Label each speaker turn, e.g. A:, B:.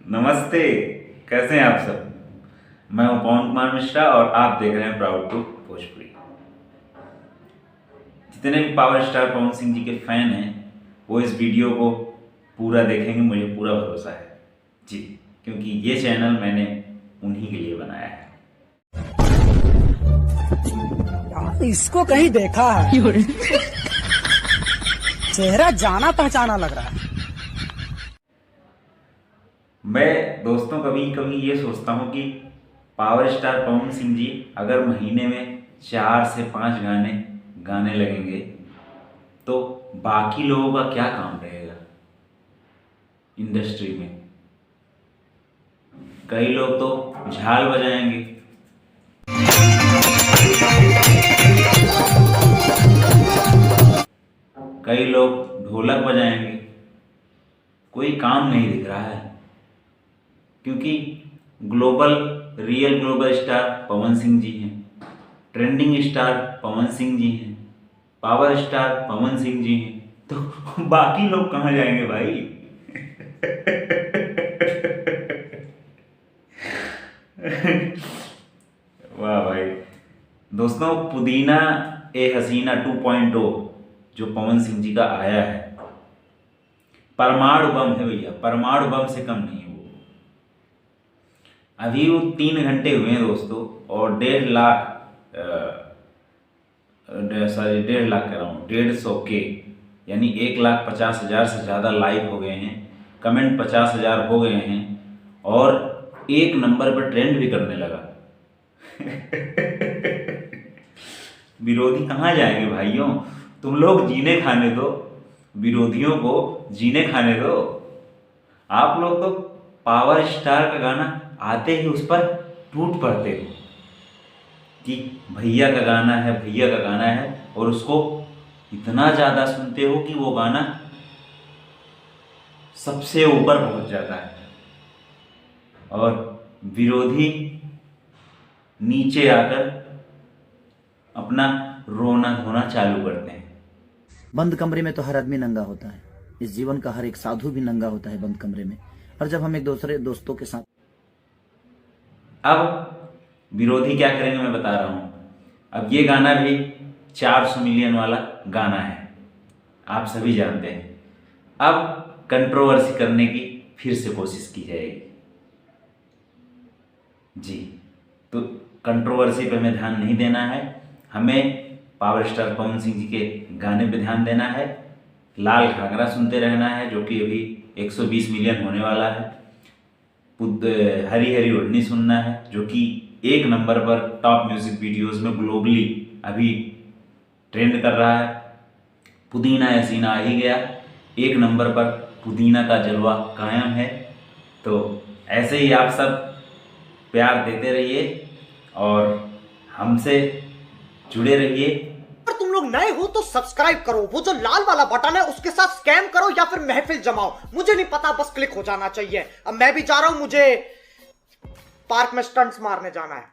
A: नमस्ते, कैसे हैं आप सब। मैं हूं पवन कुमार मिश्रा और आप देख रहे हैं प्राउड टू भोजपुरी। जितने भी पावर स्टार पवन सिंह जी के फैन हैं वो इस वीडियो को पूरा देखेंगे, मुझे पूरा भरोसा है जी, क्योंकि ये चैनल मैंने उन्हीं के लिए बनाया है।
B: इसको कहीं देखा है। चेहरा जाना पहचाना लग रहा है।
A: मैं दोस्तों कभी कभी ये सोचता हूँ कि पावर स्टार पवन सिंह जी अगर महीने में 4 से 5 गाने गाने लगेंगे तो बाकी लोगों का क्या काम रहेगा इंडस्ट्री में। कई लोग तो झाल बजाएंगे, कई लोग ढोलक बजाएंगे, कोई काम नहीं दिख रहा है क्योंकि real global star Pawan Singh ji हैं, ट्रेंडिंग स्टार पवन सिंह जी हैं, पावर स्टार पवन सिंह जी हैं, तो बाकी लोग कहाँ जाएंगे भाई। वाह भाई। दोस्तों, पुदीना ए हसीना 2.0 जो पवन सिंह जी का आया है, परमाणु बम है भैया, परमाणु बम से कम नहीं है वो। अभी वो 3 घंटे हुए हैं दोस्तों और 1.5 लाख 150 के यानी 1,50,000 से ज़्यादा लाइक हो गए हैं, कमेंट 50,000 हो गए हैं और 1 नंबर पर ट्रेंड भी करने लगा। विरोधी कहाँ जाएंगे भाइयों, तुम लोग जीने खाने दो, विरोधियों को जीने खाने दो। आप लोग तो पावर स्टार का गाना आते ही उस पर टूट पड़ते हो कि भैया का गाना है, भैया का गाना है, और उसको इतना ज़्यादा सुनते हो कि वो गाना सबसे ऊपर पहुंच जाता है और विरोधी नीचे आकर अपना रोना धोना चालू करते हैं।
C: बंद कमरे में तो हर आदमी नंगा होता है, इस जीवन का हर एक साधु भी नंगा होता है बंद कमरे में। और जब हम एक दूसरे दोस्तों के साथ,
A: अब विरोधी क्या करेंगे मैं बता रहा हूं। अब ये गाना भी 400 मिलियन वाला गाना है, आप सभी जानते हैं। अब कंट्रोवर्सी करने की फिर से कोशिश की जाएगी जी, तो कंट्रोवर्सी पे हमें ध्यान नहीं देना है, हमें पावर स्टार पवन सिंह जी के गाने पे ध्यान देना है। लाल घाघरा सुनते रहना है जो कि अभी 120 मिलियन होने वाला है। हरी हरी ओढ़नी सुनना है जो कि 1 नंबर पर टॉप म्यूजिक वीडियोस में ग्लोबली अभी ट्रेंड कर रहा है। पुदीना हसीना आ ही गया, 1 नंबर पर पुदीना का जलवा कायम है। तो ऐसे ही आप सब प्यार देते रहिए और हमसे जुड़े रहिए।
B: अगर तुम लोग नए हो तो सब्सक्राइब करो, वो जो लाल वाला बटन है उसके साथ स्कैम करो या फिर महफिल जमाओ, मुझे नहीं पता, बस क्लिक हो जाना चाहिए। अब मैं भी जा रहा हूं, मुझे पार्क में स्टंट्स मारने जाना है।